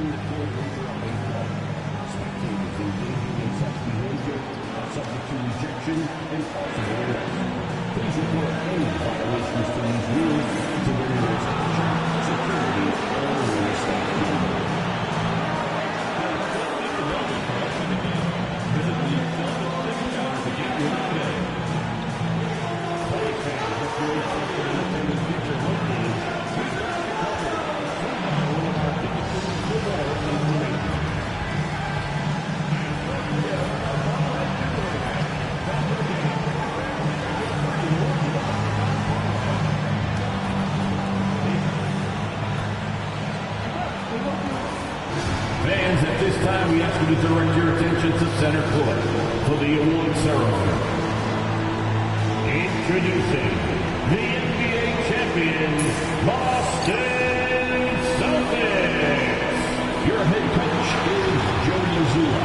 the court later on baseball. Spectators engaging in such behavior are subject to rejection and possible arrest. Please report any violations to these rules to the nearest security or real estate company. Visit the South Center to get your today. Play fans recreate for the attending future home games. We've got you covered. Come by one of our tickets to football and winning. Fans, at this time, we ask you to direct your attention to center court for the award ceremony. Introducing the NBA champions, Boston Celtics. Your head coach is Joe Mazzulla.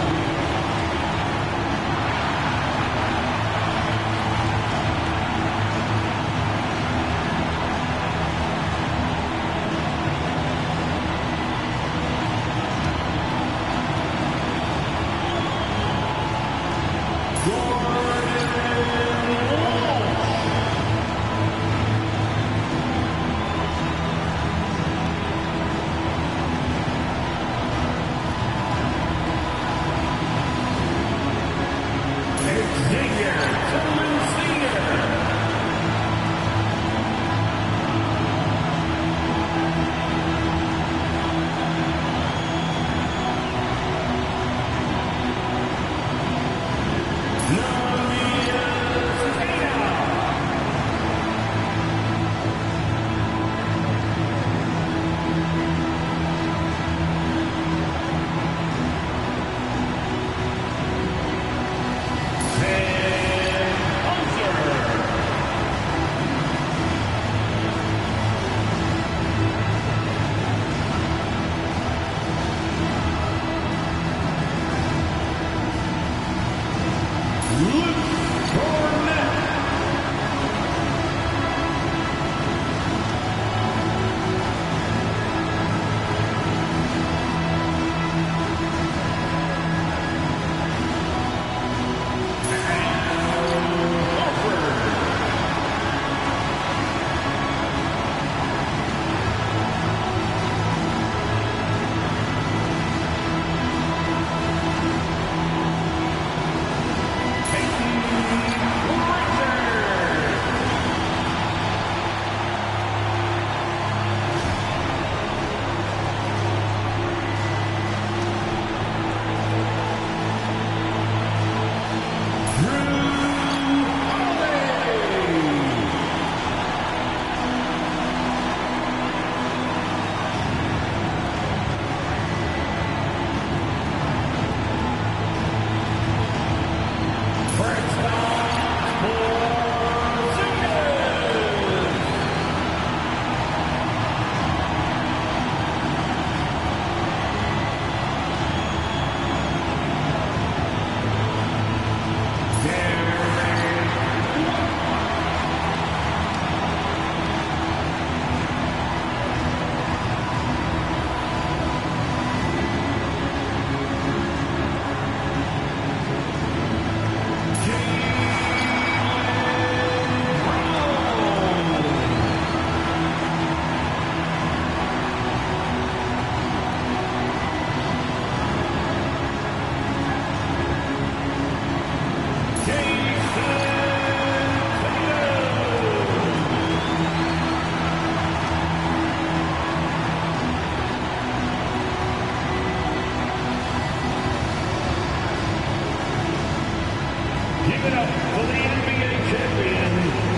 Give it up for the NBA champion,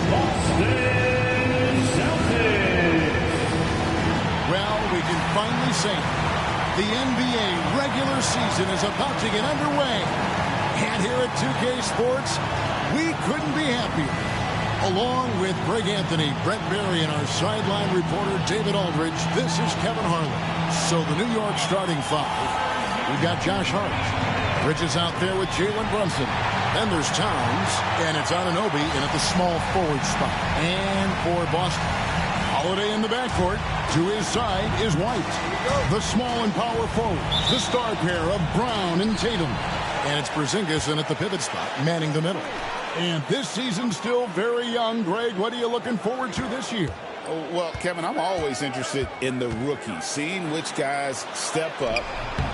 Boston Celtics. Well, we can finally say it. The NBA regular season is about to get underway. And here at 2K Sports, we couldn't be happier. Along with Greg Anthony, Brent Barry, and our sideline reporter, David Aldridge, this is Kevin Harlan. So the New York starting five. We've got Josh Hart. Bridges out there with Jalen Brunson. Then there's Towns, and it's Anunoby in at the small forward spot. And for Boston, Holiday in the backcourt. To his side is White. The small and power forwards, the star pair of Brown and Tatum. And it's Porzingis in at the pivot spot, manning the middle. And this season's still very young. Greg, what are you looking forward to this year? Well, Kevin, I'm always interested in the rookies, seeing which guys step up.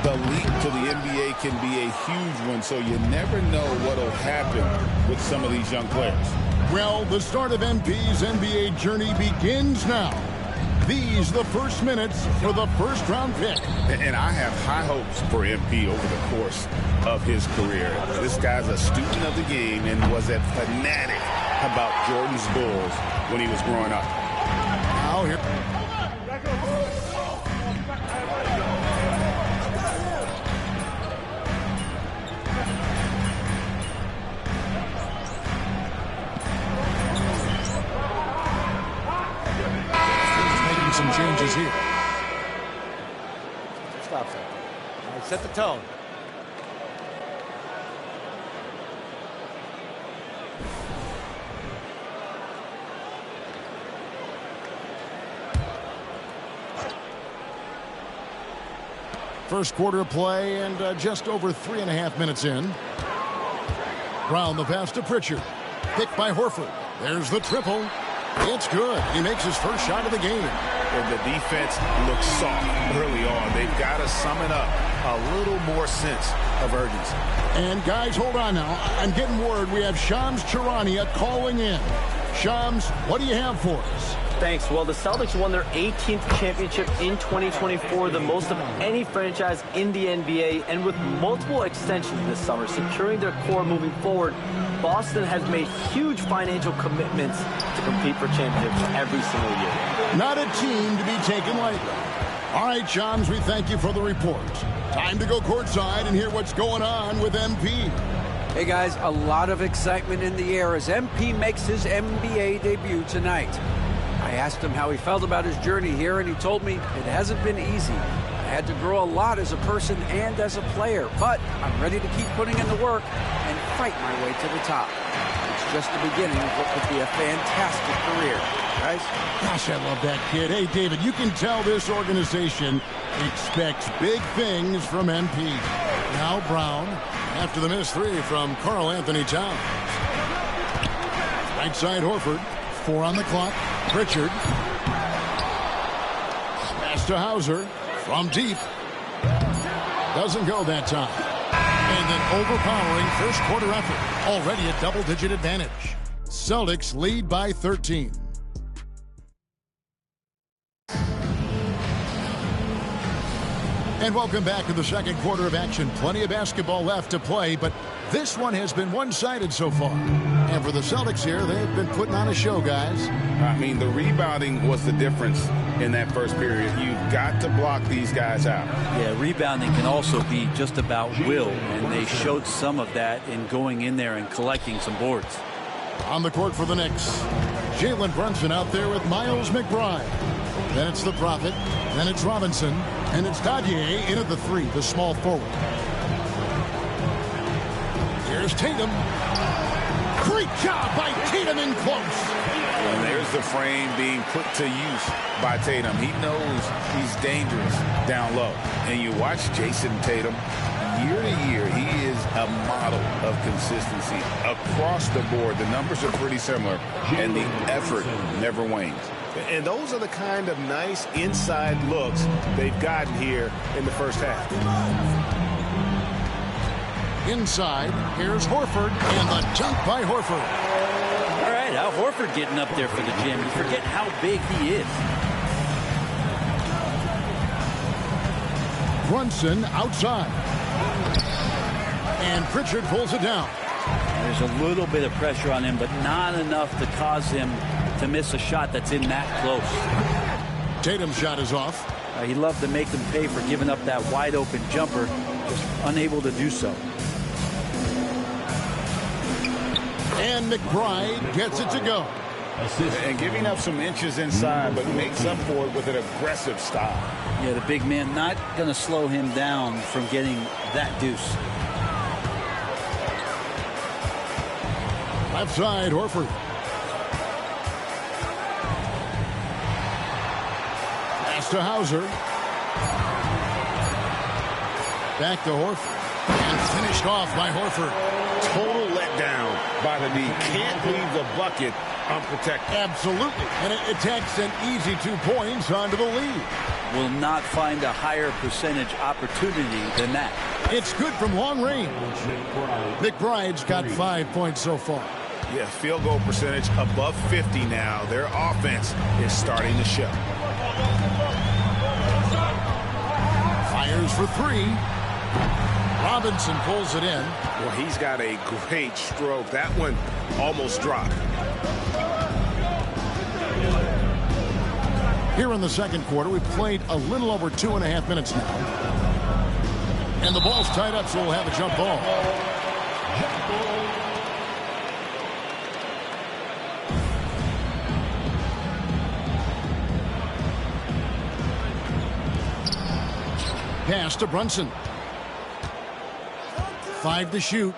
The leap to the NBA can be a huge one, so you never know what will happen with some of these young players. Well, the start of MP's NBA journey begins now. These the first minutes for the first-round pick. And I have high hopes for MP over the course of his career. This guy's a student of the game and was a fanatic about Jordan's Bulls when he was growing up. Now here. Some changes here. Stop that. All right, set the tone. First quarter of play and just over 3.5 minutes in. Brown the pass to Pritchard. Picked by Horford. There's the triple. It's good. He makes his first shot of the game. And the defense looks soft early on. They've got to summon up a little more sense of urgency. And guys, hold on now. I'm getting word we have Shams Charania calling in. Shams, what do you have for us? Thanks. Well, the Celtics won their 18th championship in 2024, the most of any franchise in the NBA, and with multiple extensions this summer, securing their core moving forward, Boston has made huge financial commitments to compete for championships every single year. Not a team to be taken lightly. All right, Shams, we thank you for the report. Time to go courtside and hear what's going on with MP. Hey, guys, a lot of excitement in the air as MP makes his NBA debut tonight. I asked him how he felt about his journey here, and he told me it hasn't been easy. I had to grow a lot as a person and as a player, but I'm ready to keep putting in the work and fight my way to the top. It's just the beginning of what could be a fantastic career, guys. Gosh, I love that kid. Hey, David, you can tell this organization expects big things from MP. Now Brown, after the missed three from Karl Anthony Towns. Right side Horford, 4 on the clock. Pritchard. Smash to Hauser from deep. Doesn't go that time. And an overpowering first quarter effort. Already a double-digit advantage. Celtics lead by 13. And welcome back to the second quarter of action. Plenty of basketball left to play, but this one has been one-sided so far. And for the Celtics here, they've been putting on a show, guys. I mean, the rebounding was the difference in that first period. You've got to block these guys out. Yeah, rebounding can also be just about will, and they showed some of that in going in there and collecting some boards. On the court for the Knicks, Jalen Brunson out there with Miles McBride. Then it's the Prophet, then it's Robinson, and it's Dadier in at the 3, the small forward. Here's Tatum. Great job by Tatum in close. And there's the frame being put to use by Tatum. He knows he's dangerous down low. And you watch Jason Tatum, year to year, he is a model of consistency across the board. The numbers are pretty similar, and the effort never wanes. And those are the kind of nice inside looks they've gotten here in the first half. Inside, here's Horford, and the dunk by Horford. All right, Al Horford getting up there for the gym. You forget how big he is. Brunson outside. And Pritchard pulls it down. There's a little bit of pressure on him, but not enough to cause him to miss a shot that's in that close. Tatum's shot is off. He'd love to make them pay for giving up that wide open jumper, just unable to do so. And McBride gets it to go. And giving up some inches inside, but makes up for it with an aggressive style. Yeah, the big man not going to slow him down from getting that deuce. Left side, Horford. to Hauser. Back to Horford. And finished off by Horford. Total letdown by the D. Can't leave the bucket unprotected. Absolutely. And it takes an easy 2 points onto the lead. Will not find a higher percentage opportunity than that. It's good from long range. McBride's got 5 points so far. Yeah, field goal percentage above 50 now. Their offense is starting to show. Fires for 3. Robinson pulls it in. Well, he's got a great stroke. That one almost dropped. Here in the second quarter, we've played a little over 2.5 minutes now. And the ball's tied up, so we'll have a jump ball. Pass to Brunson. 5 to shoot.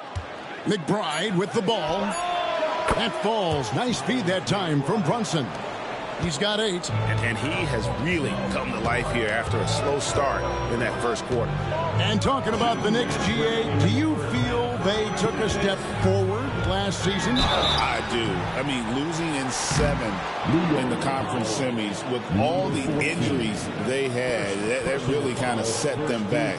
McBride with the ball. That falls. Nice speed that time from Brunson. He's got 8. And he has really come to life here after a slow start in that first quarter. And talking about the Knicks, GA, do you feel they took a step forward last season? I do. I mean, losing in 7 in the conference semis with all the injuries they had, that really kind of set them back.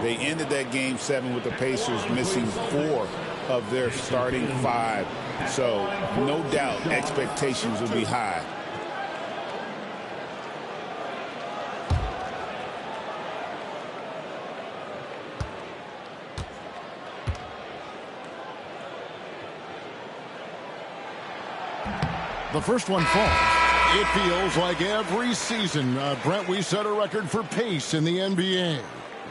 They ended that game 7 with the Pacers missing 4 of their starting 5. So, no doubt, expectations will be high. The first one falls. It feels like every season, Brent, we set a record for pace in the NBA.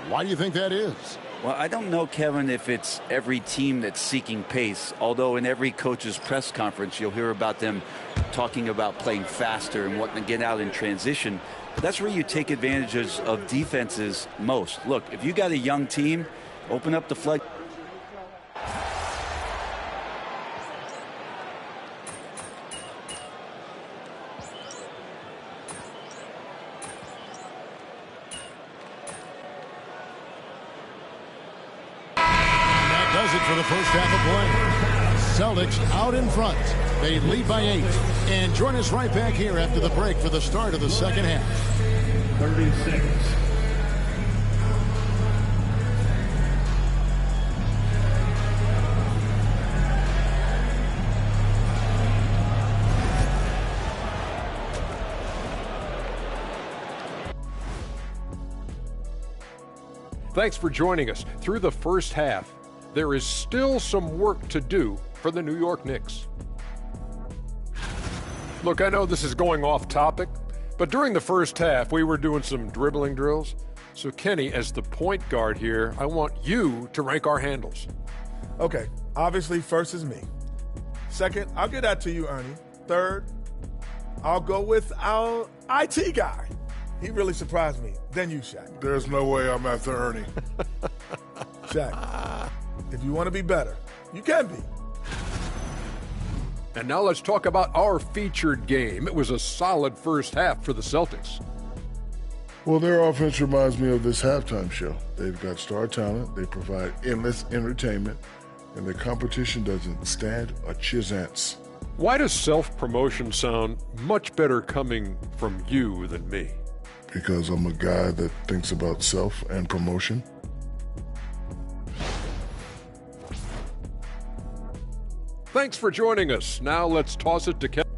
Why do you think that is? Well, I don't know, Kevin, if it's every team that's seeking pace, although in every coach's press conference, you'll hear about them talking about playing faster and wanting to get out in transition. But that's where you take advantages of defenses most. Look, if you got a young team, open up the flood. For the first half of play. Celtics out in front. They lead by 8. And join us right back here after the break for the start of the second half. 36. Thanks for joining us. Through the first half, there is still some work to do for the New York Knicks. Look, I know this is going off topic, but during the first half, we were doing some dribbling drills. So, Kenny, as the point guard here, I want you to rank our handles. Okay, obviously, first is me. Second, I'll get that to you, Ernie. Third, I'll go with our IT guy. He really surprised me. Then you, Shaq. There's no way I'm after Ernie. Shaq, if you want to be better, you can be. And now let's talk about our featured game. It was a solid first half for the Celtics. Well, their offense reminds me of this halftime show. They've got star talent, they provide endless entertainment, and the competition doesn't stand a chance. Why does self-promotion sound much better coming from you than me? Because I'm a guy that thinks about self and promotion. Thanks for joining us. Now let's toss it to Kevin.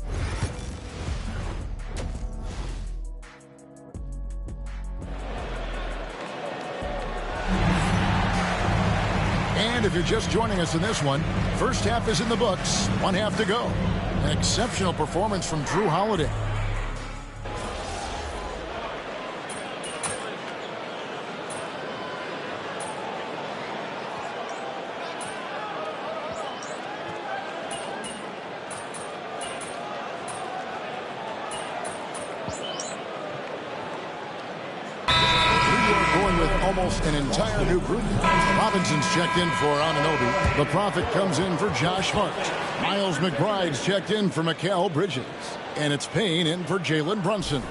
And if you're just joining us in this one, first half is in the books. 1 half to go. An exceptional performance from Drew Holiday. Almost an entire new group. Robinson's checked in for Anunoby. The Prophet comes in for Josh Hart. Miles McBride's checked in for Mikal Bridges. And it's Payne in for Jalen Brunson.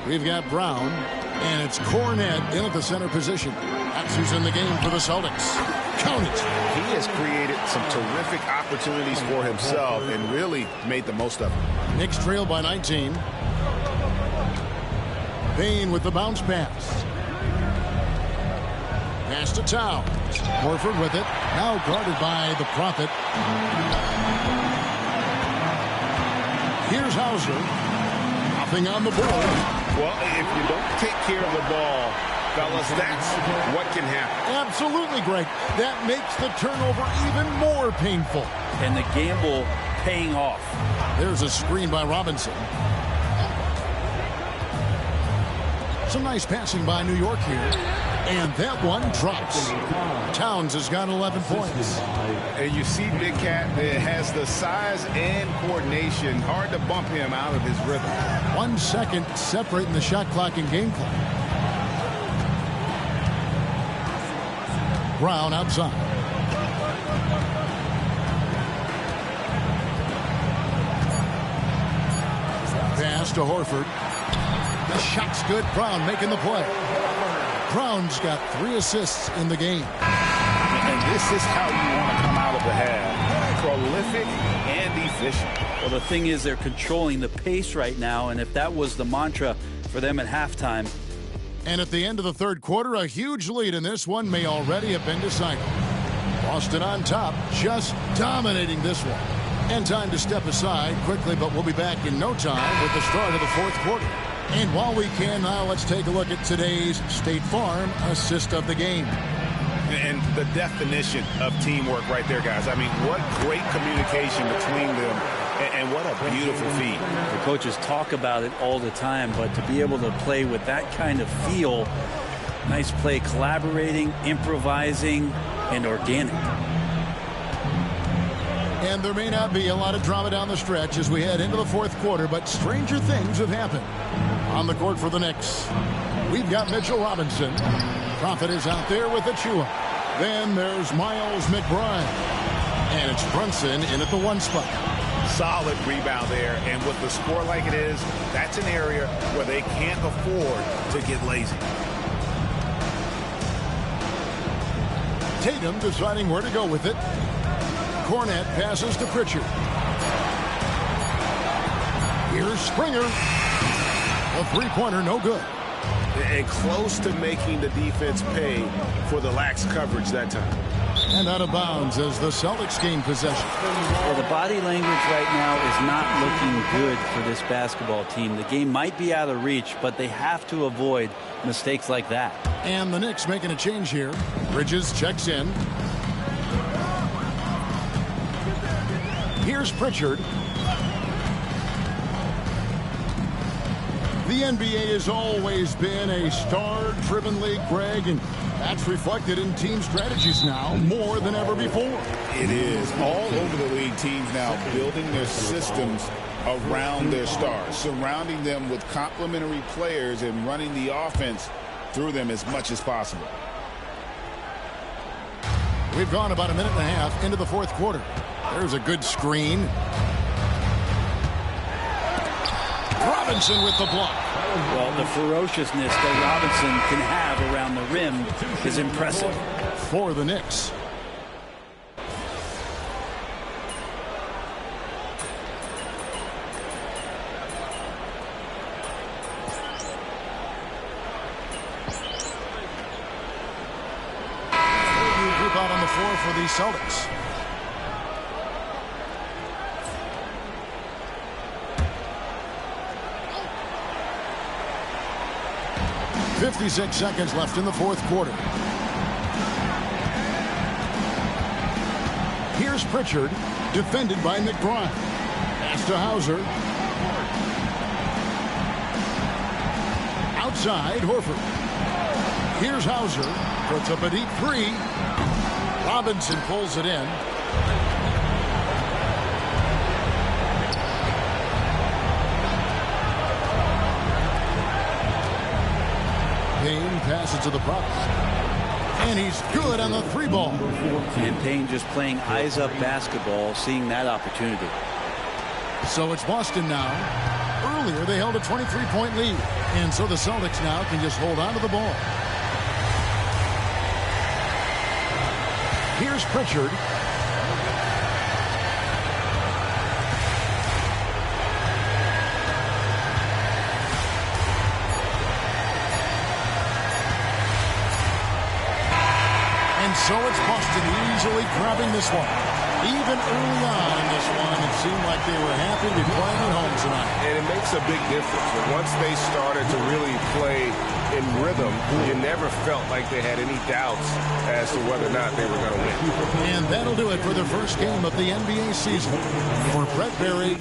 We've got Brown, and it's Cornette in at the center position. That's who's in the game for the Celtics. Count it. He has created some terrific opportunities for himself and really made the most of them. Knicks trail by 19. Payne with the bounce pass. Pass to Towns. Horford with it. Now guarded by the Prophet. Here's Hauser. Nothing on the board. Well, if you don't take care of the ball, fellas, that's what can happen. Absolutely, Greg. That makes the turnover even more painful. And the gamble paying off. There's a screen by Robinson. Some nice passing by New York here. And that one drops. Towns has got 11 points. And you see Big Cat that has the size and coordination. Hard to bump him out of his rhythm. 1 second separating the shot clock and game clock. Brown outside. Pass to Horford. The shot's good. Brown making the play. Brown's got 3 assists in the game. And this is how you want to come out of the half. Prolific and efficient. Well, the thing is they're controlling the pace right now, and if that was the mantra for them at halftime. And at the end of the third quarter, a huge lead in this one may already have been decided. Boston on top, just dominating this one. And time to step aside quickly, but we'll be back in no time with the start of the fourth quarter. And while we can now, let's take a look at today's State Farm assist of the game. And the definition of teamwork right there, guys. I mean, what great communication between them, and what a beautiful feat. The coaches talk about it all the time, but to be able to play with that kind of feel, nice play, collaborating, improvising, and organic. And there may not be a lot of drama down the stretch as we head into the fourth quarter, but stranger things have happened. On the court for the Knicks, we've got Mitchell Robinson. Prophet is out there with Achua. Then there's Miles McBride. And it's Brunson in at the 1 spot. Solid rebound there, and with the score like it is, that's an area where they can't afford to get lazy. Tatum deciding where to go with it. Cornette passes to Pritchard. Here's Springer. A three-pointer, no good. And close to making the defense pay for the lax coverage that time. And out of bounds as the Celtics gain possession. Well, the body language right now is not looking good for this basketball team. The game might be out of reach, but they have to avoid mistakes like that. And the Knicks making a change here. Bridges checks in. Here's Pritchard. The NBA has always been a star-driven league, Greg, and that's reflected in team strategies now more than ever before. It is. All over the league, teams now building their systems around their stars, surrounding them with complementary players and running the offense through them as much as possible. We've gone about a minute and a half into the fourth quarter. There's a good screen. Robinson with the block. Well, the ferociousness that Robinson can have around the rim is impressive. For the Knicks. Group out on the floor for the Celtics. .56 seconds left in the fourth quarter. Here's Pritchard, defended by McBride. Pass to Hauser. Outside, Horford. Here's Hauser. Puts up a deep three. Robinson pulls it in. Payne passes to the Prophet. And he's good on the 3-ball. And Payne just playing eyes-up basketball, seeing that opportunity. So it's Boston now. Earlier, they held a 23-point lead. And so the Celtics now can just hold on to the ball. Here's Pritchard. And so it's Boston easily grabbing this one. Even early on in this one, it seemed like they were happy to be playing at home tonight. And it makes a big difference. But once they started to really play in rhythm, you never felt like they had any doubts as to whether or not they were going to win. And that'll do it for the first game of the NBA season. For Brett Berry.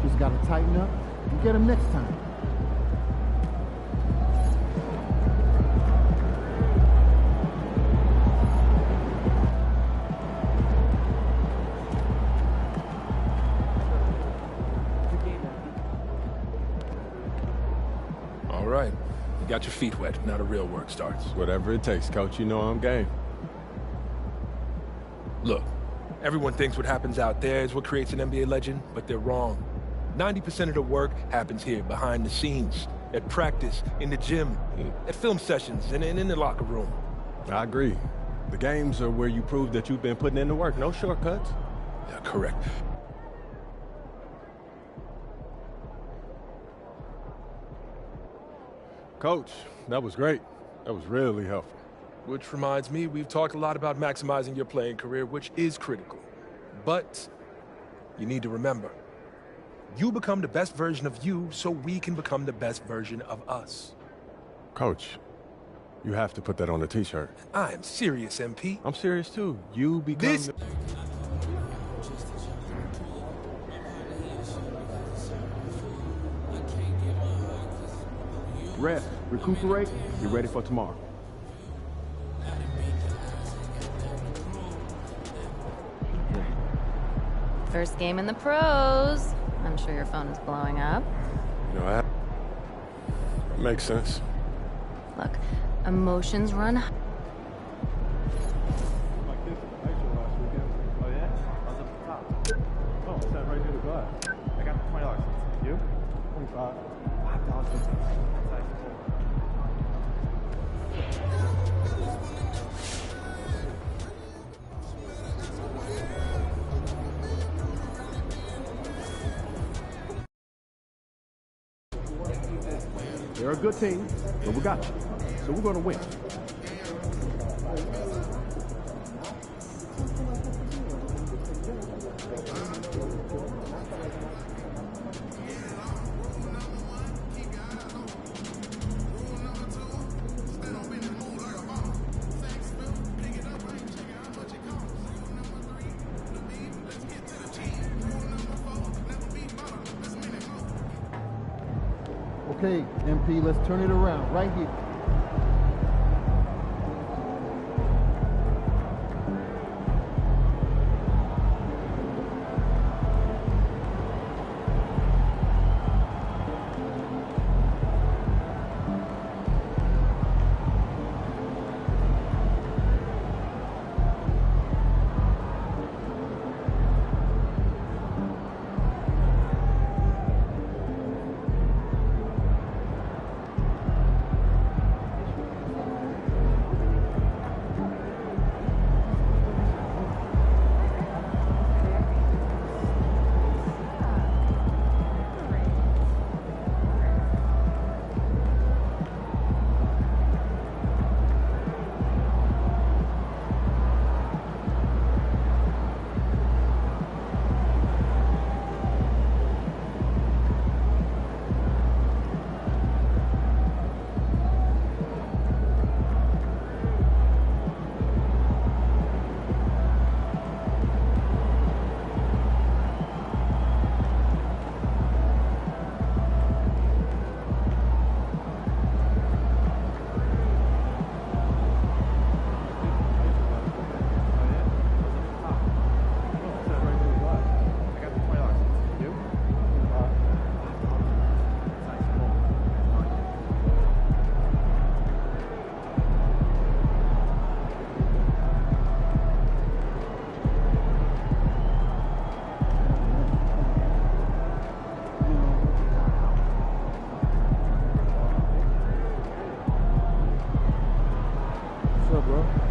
Just got to tighten up and get him next time. All right. You got your feet wet. Now the real work starts. Whatever it takes, Coach. You know I'm game. Look, everyone thinks what happens out there is what creates an NBA legend, but they're wrong. 90% of the work happens here, behind the scenes, at practice, in the gym, at film sessions, and in the locker room. I agree. The games are where you prove that you've been putting in the work. No shortcuts. Yeah, correct. Coach, that was great. That was really helpful. Which reminds me, we've talked a lot about maximizing your playing career, which is critical. But you need to remember, you become the best version of you so we can become the best version of us. Coach, you have to put that on a t-shirt. I am serious, MP. I'm serious too. You become Rest, recuperate, get ready for tomorrow. First game in the pros. I'm sure your phone is blowing up. You know, that makes sense. Look, emotions run high. Like this last weekend. Oh yeah? I was up the top. Oh, it's that right near the glass. I got $20. You? 25. $5.50. They're a good team, but we got you. So we're going to win. Okay, MP, let's turn it around right here. up, bro?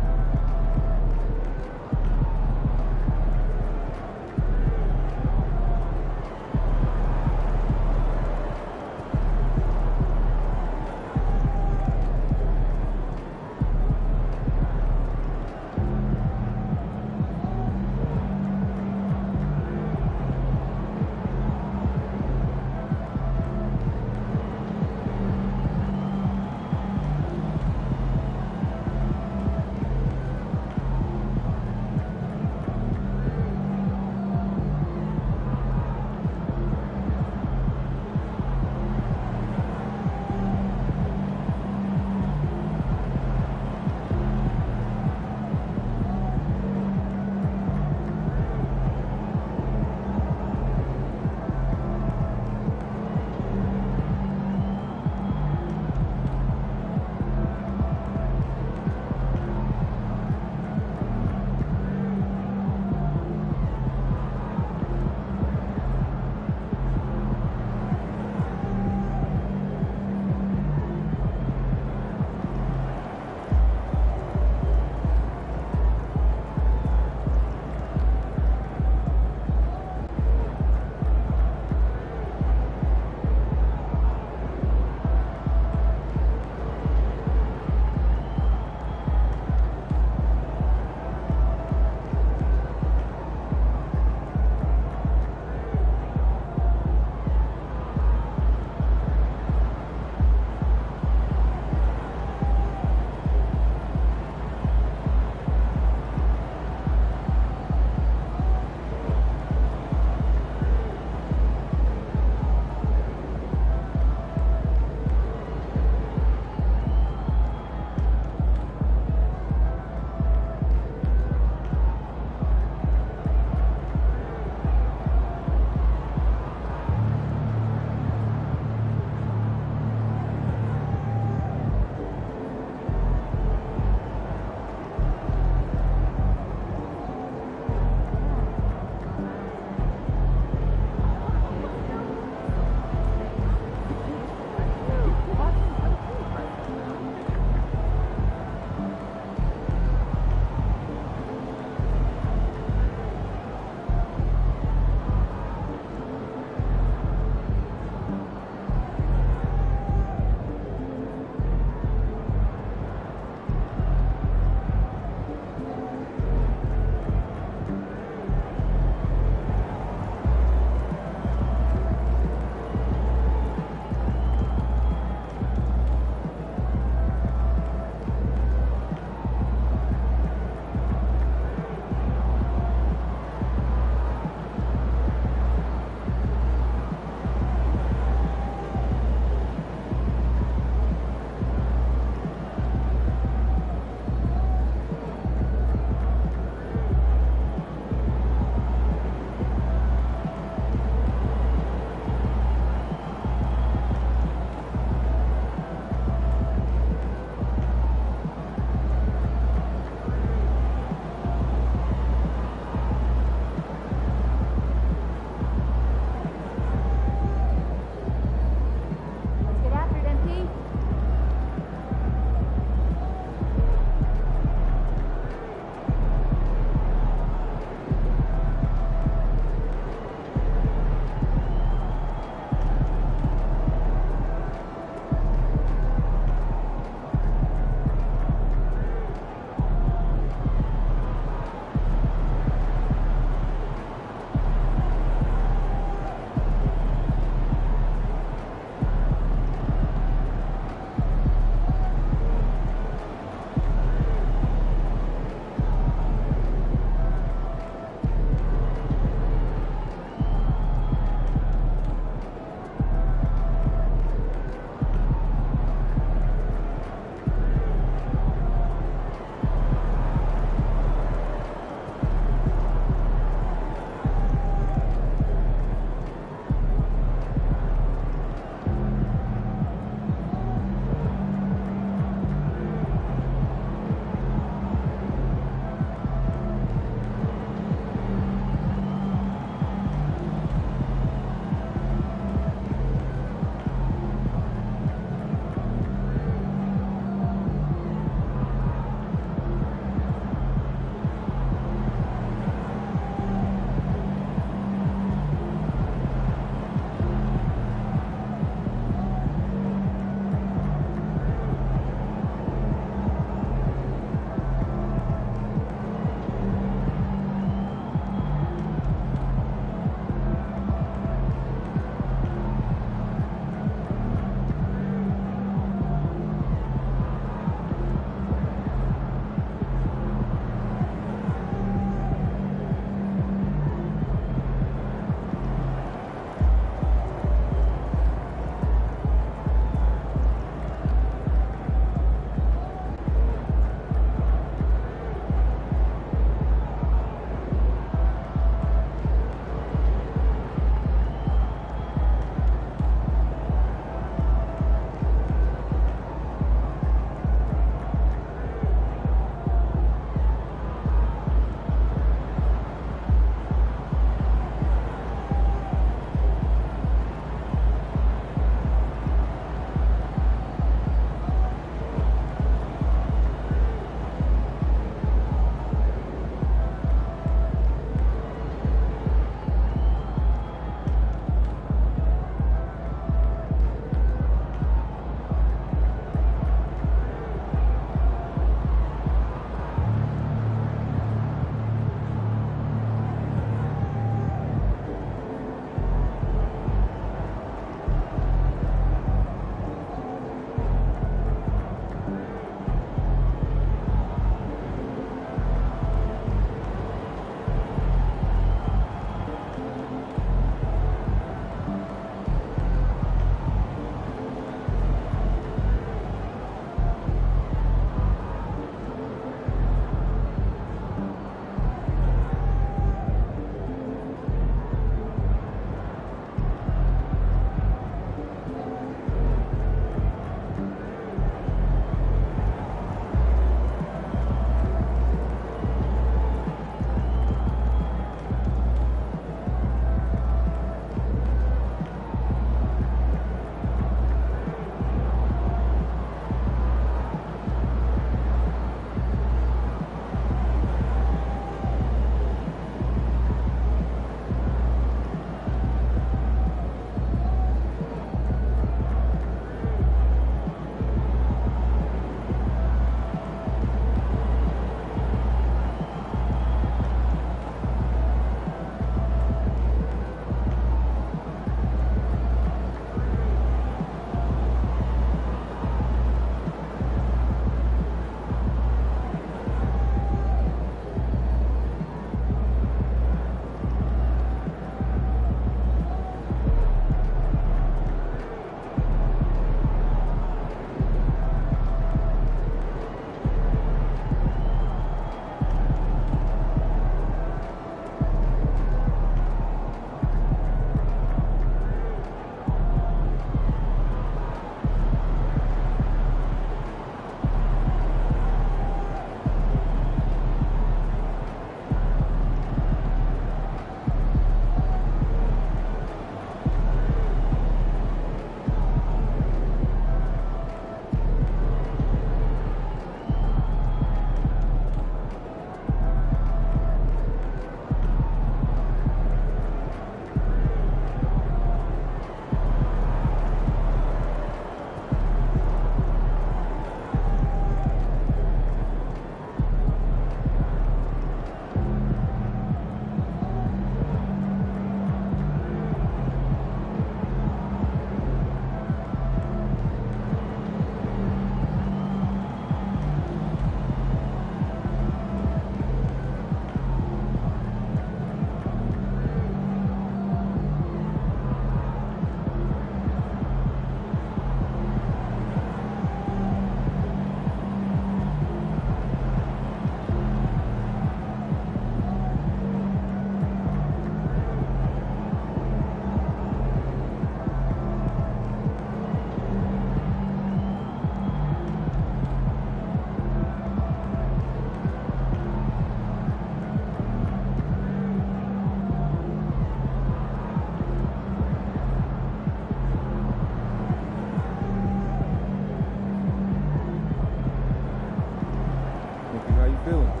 you feeling?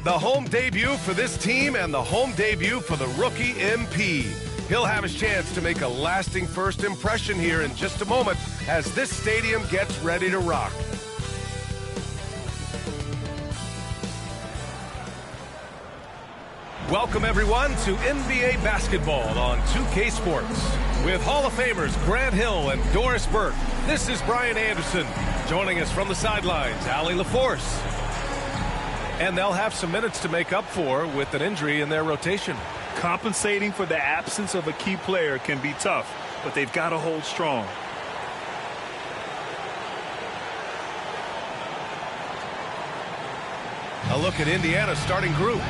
The home debut for this team and the home debut for the rookie MP. He'll have his chance to make a lasting first impression here in just a moment as this stadium gets ready to rock. Welcome, everyone, to NBA basketball on 2K Sports. With Hall of Famers Grant Hill and Doris Burke, this is Brian Anderson. Joining us from the sidelines, Allie LaForce. And they'll have some minutes to make up for with an injury in their rotation. Compensating for the absence of a key player can be tough, but they've got to hold strong. A look at Indiana's starting group.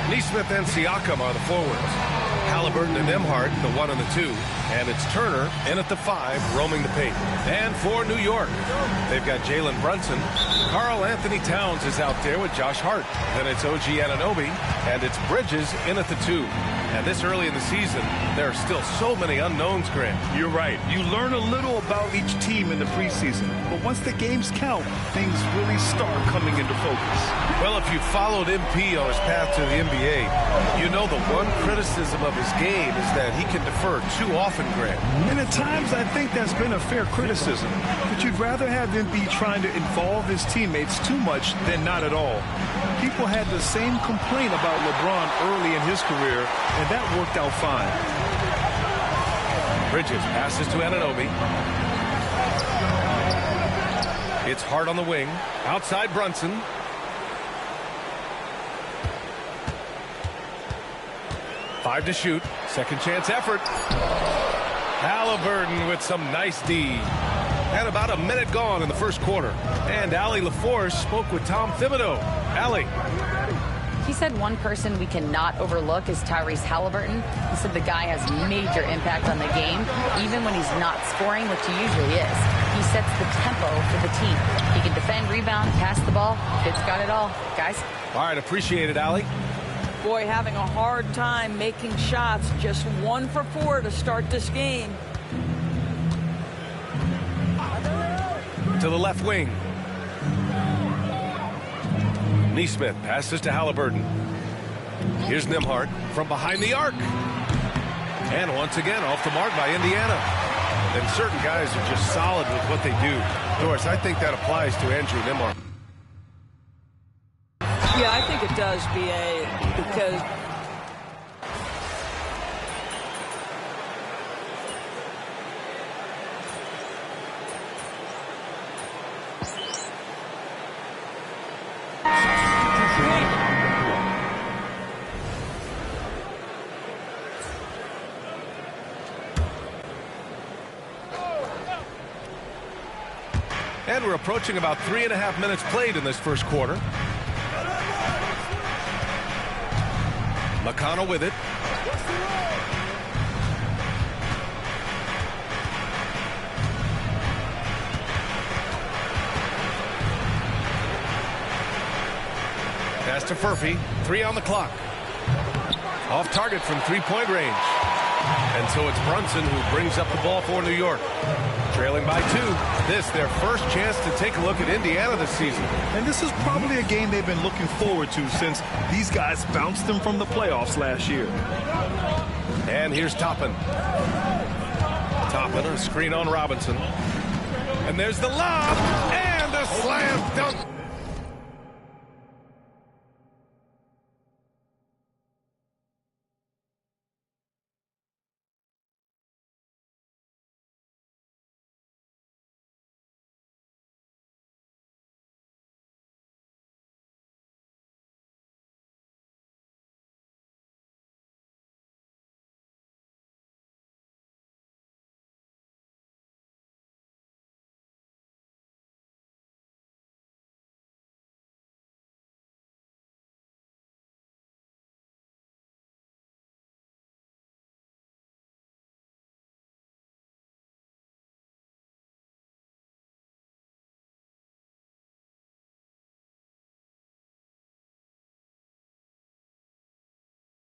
Nesmith and Siakam are the forwards. Halliburton and Nembhard, the 1 and the 2. And it's Turner in at the 5, roaming the paint. And for New York, they've got Jalen Brunson. Karl Anthony Towns is out there with Josh Hart. Then it's OG Anunoby, and it's Bridges in at the 2. And this early in the season, there are still so many unknowns, Grant. You're right. You learn a little about each team in the preseason. But once the games count, things really start coming into focus. Well, if you followed MP on his path to the NBA, you know the one criticism of his game is that he can defer too often, Grant. And at times, I think that's been a fair criticism. But you'd rather have him be trying to involve his teammates too much than not at all. People had the same complaint about LeBron early in his career, and that worked out fine. Bridges passes to Anunoby. It's Hart on the wing. Outside Brunson. Five to shoot. Second chance effort. Halliburton with some nice D. And about a minute gone in the first quarter. And Allie LaForce spoke with Tom Thibodeau. Allie. He said one person we cannot overlook is Tyrese Halliburton. He said the guy has major impact on the game, even when he's not scoring, which he usually is. He sets the tempo for the team. He can defend, rebound, pass the ball. Kid's got it all. Guys. All right, appreciate it, Allie. Boy, having a hard time making shots. Just 1 for 4 to start this game. To the left wing. Nesmith passes to Halliburton. Here's Nembhard from behind the arc. And once again, off the mark by Indiana. And certain guys are just solid with what they do. Doris, I think that applies to Andrew Nembhard. Yeah, I think it does, B.A., because and we're approaching about 3.5 minutes played in this first quarter. McConnell with it. Pass to Furphy. 3 on the clock. Off target from three-point range. And so it's Brunson who brings up the ball for New York. Trailing by 2. This their first chance to take a look at Indiana this season. And this is probably a game they've been looking forward to since these guys bounced them from the playoffs last year. And here's Toppin. Toppin, a screen on Robinson. And there's the lob. And a slam dunk.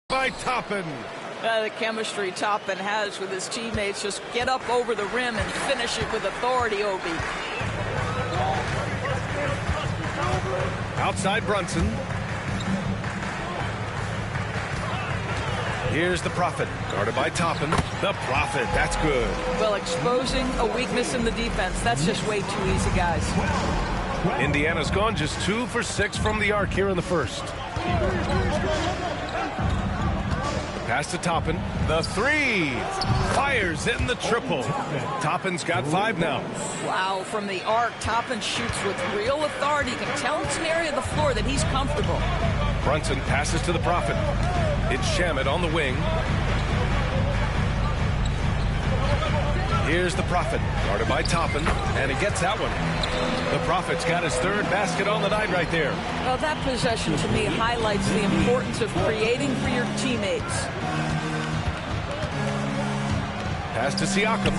By Toppin. The chemistry Toppin has with his teammates. Just get up over the rim and finish it with authority, Obi. Outside Brunson. Here's the Prophet, guarded by Toppin. The Prophet, that's good. Well, exposing a weakness in the defense, that's just way too easy, guys. Indiana's gone just 2 for 6 from the arc here in the first. Pass to Toppin. The 3. Fires in the triple. Toppin's got 5 now. Wow, from the arc, Toppin shoots with real authority. You can tell it's an area of the floor that he's comfortable. Brunson passes to the Prophet. It's Shamet on the wing. Here's the Prophet, guarded by Toppin, and he gets that one. The Prophet's got his 3rd basket on the night right there. Well, that possession to me highlights the importance of creating for your teammates. Pass to Siakam.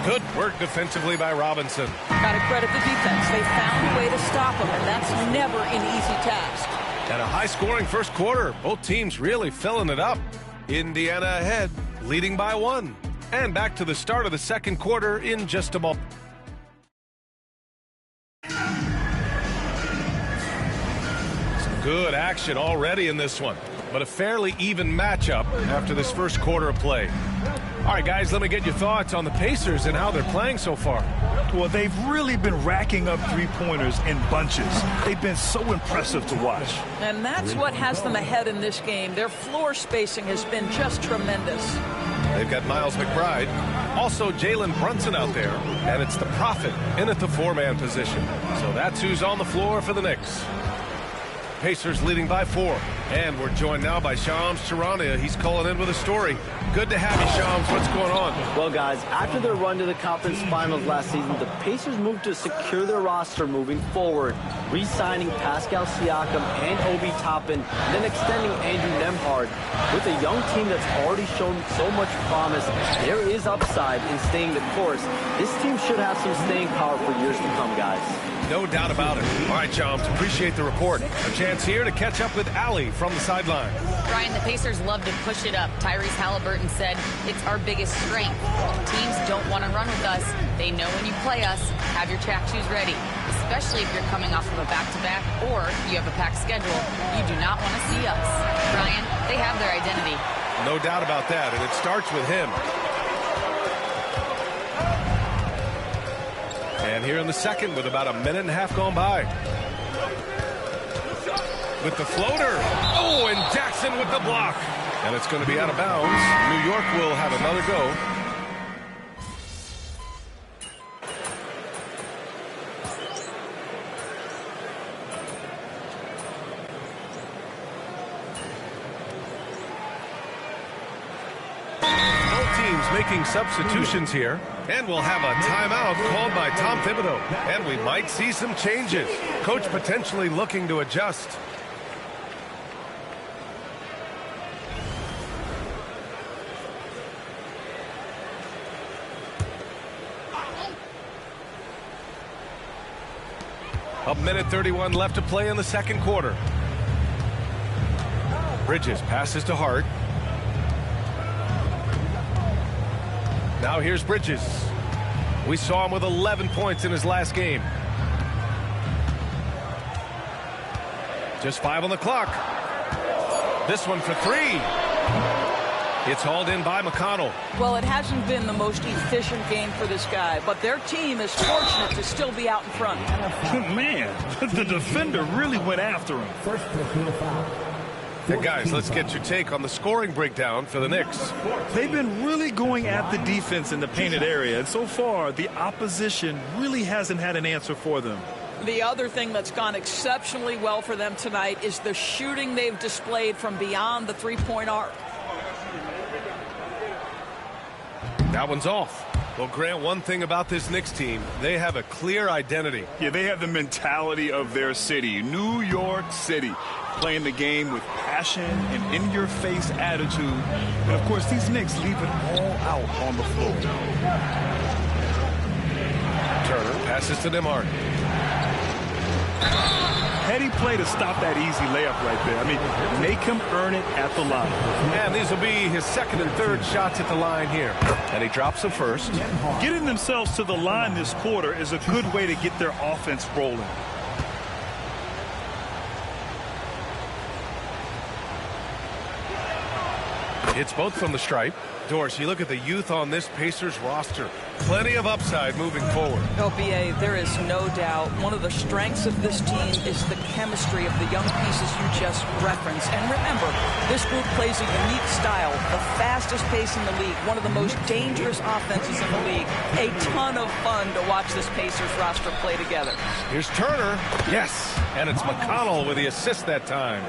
Good work defensively by Robinson. Got to credit the defense. They found a way to stop him, and that's never an easy task. And a high-scoring first quarter. Both teams really filling it up. Indiana ahead, leading by 1. And back to the start of the second quarter in just a moment. Some good action already in this one, but a fairly even matchup after this first quarter of play. All right, guys, let me get your thoughts on the Pacers and how they're playing so far. Well, they've really been racking up three-pointers in bunches. They've been so impressive to watch. And that's what has them ahead in this game. Their floor spacing has been just tremendous. They've got Miles McBride, also Jalen Brunson out there, and it's the Prophet in at the 4-man position. So that's who's on the floor for the Knicks. Pacers leading by 4. And we're joined now by Shams Charania. He's calling in with a story. Good to have you, Shams. What's going on? Well, guys, after their run to the conference finals last season, the Pacers moved to secure their roster moving forward, re-signing Pascal Siakam and Obi Toppin, then extending Andrew Nembhard. With a young team that's already shown so much promise, there is upside in staying the course. This team should have some staying power for years to come, guys. No doubt about it. All right, Shams, appreciate the report. A chance here to catch up with Allie from the sideline. Brian, the Pacers love to push it up. Tyrese Halliburton said, it's our biggest strength. Teams don't want to run with us. They know when you play us, have your track shoes ready, especially if you're coming off of a back-to-back or you have a packed schedule. You do not want to see us. Brian, they have their identity. No doubt about that, and it starts with him. And here in the second with about a minute and a half gone by. With the floater. Oh, and Jackson with the block. And it's going to be out of bounds. New York will have another go. Making substitutions here, and we'll have a timeout called by Tom Thibodeau, and we might see some changes. Coach potentially looking to adjust. A minute 31 left to play in the second quarter. Bridges passes to Hart. Now here's Bridges. We saw him with 11 points in his last game. Just 5 on the clock. This one for 3. It's hauled in by McConnell. Well, it hasn't been the most efficient game for this guy, but their team is fortunate to still be out in front. Man, the defender really went after him. First personal foul. Hey guys, let's get your take on the scoring breakdown for the Knicks. They've been really going at the defense in the painted area, and so far the opposition really hasn't had an answer for them. The other thing that's gone exceptionally well for them tonight is the shooting they've displayed from beyond the three-point arc. That one's off. Well, Grant, one thing about this Knicks team, they have a clear identity. Yeah, they have the mentality of their city, New York City, playing the game with passion and in-your-face attitude. And, of course, these Knicks leave it all out on the floor. Turner passes to Nembhard. Heady play to stop that easy layup right there. I mean, make him earn it at the line. And these will be his second and third shots at the line here. And he drops the first. Getting themselves to the line this quarter is a good way to get their offense rolling. It's both from the stripe. Doris, you look at the youth on this Pacers roster. Plenty of upside moving forward. Oh, B.A., there is no doubt one of the strengths of this team is the chemistry of the young pieces you just referenced. And remember, this group plays a unique style, the fastest pace in the league, one of the most dangerous offenses in the league. A ton of fun to watch this Pacers roster play together. Here's Turner. Yes, and it's McConnell with the assist that time.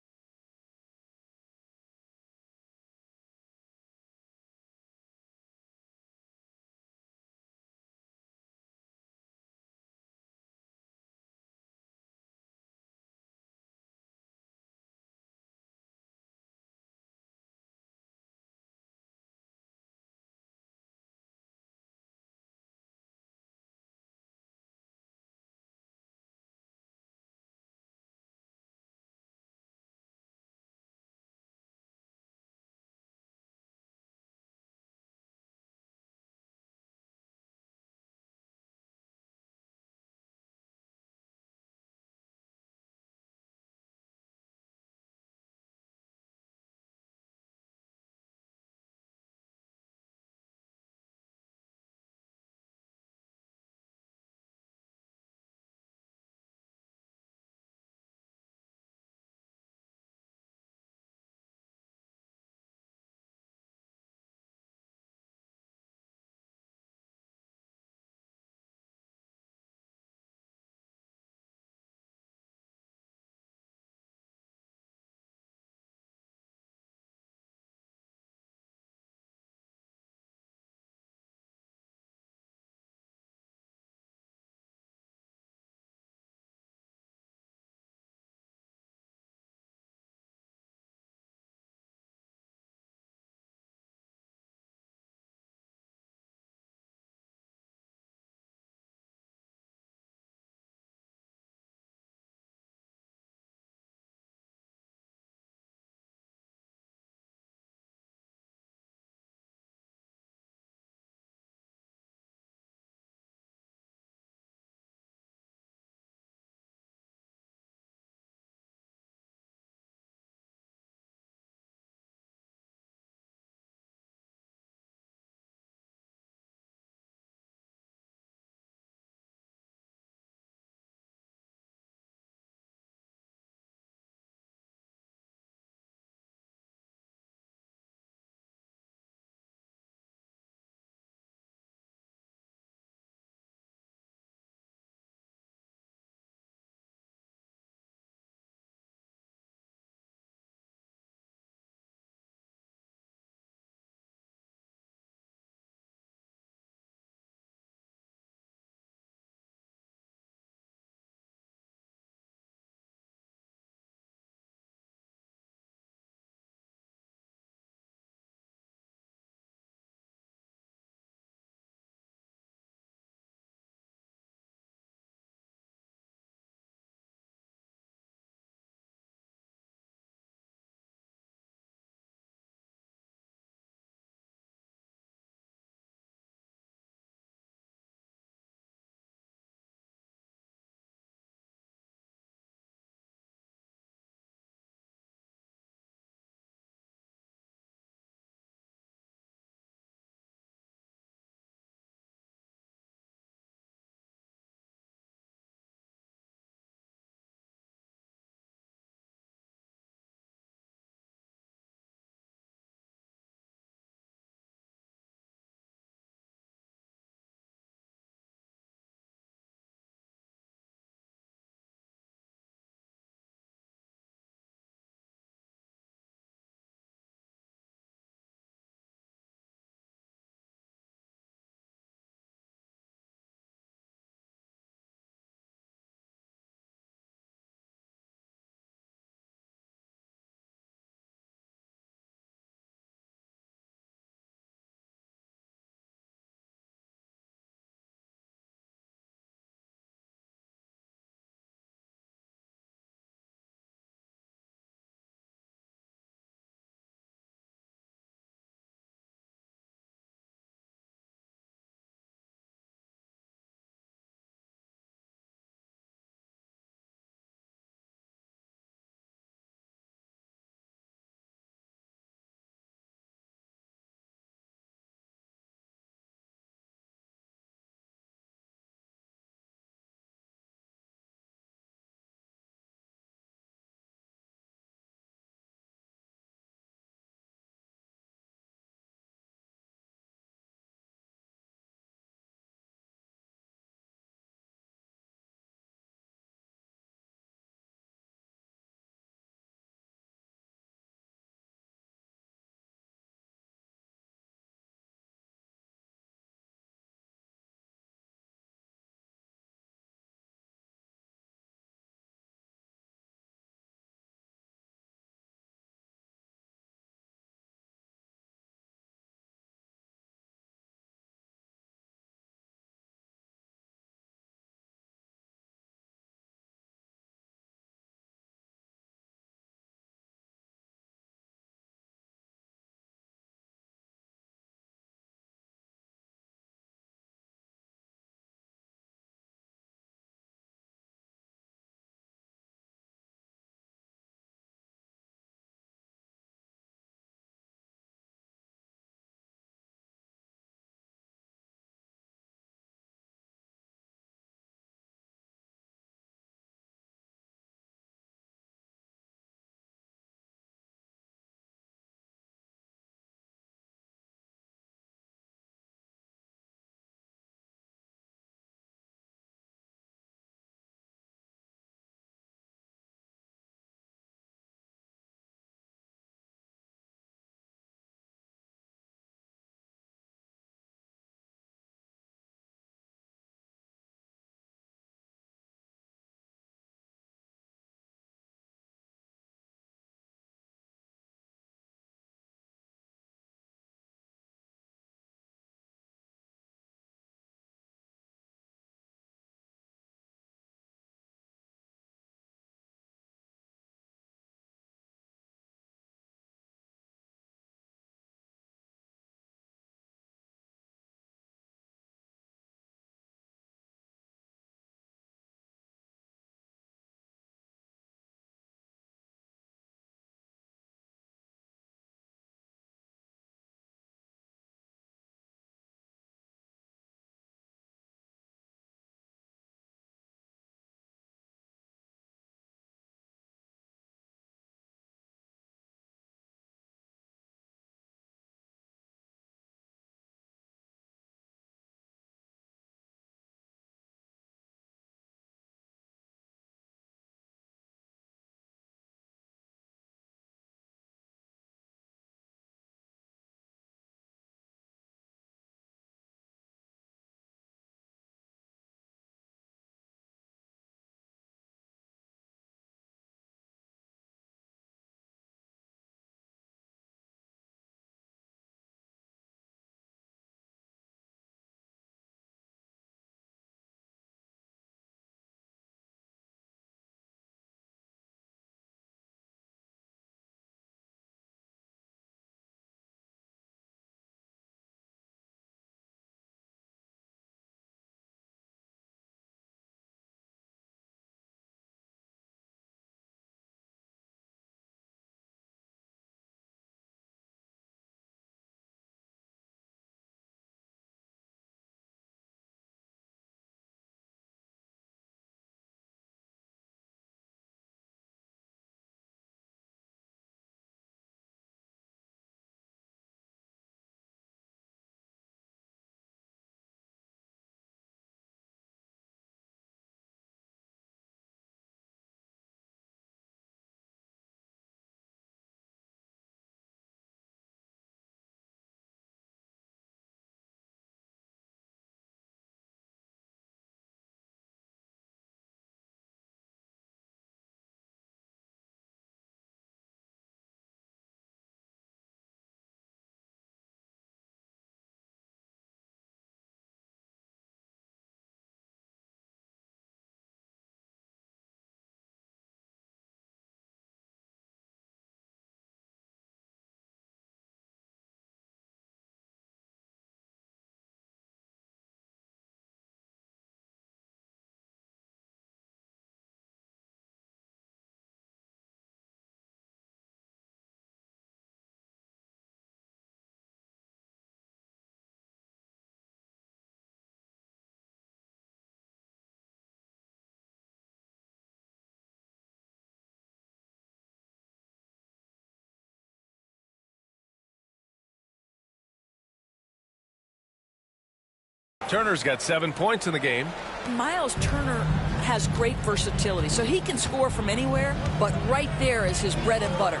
Turner's got 7 points in the game. Miles Turner has great versatility, so he can score from anywhere, but right there is his bread and butter.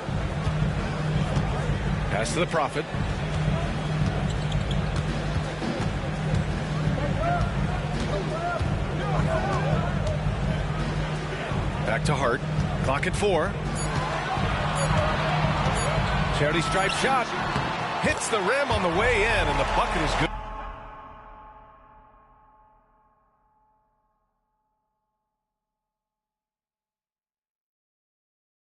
Pass to the Prophet. Back to Hart. Clock at 4. Charity stripe shot. Hits the rim on the way in, and the bucket is good.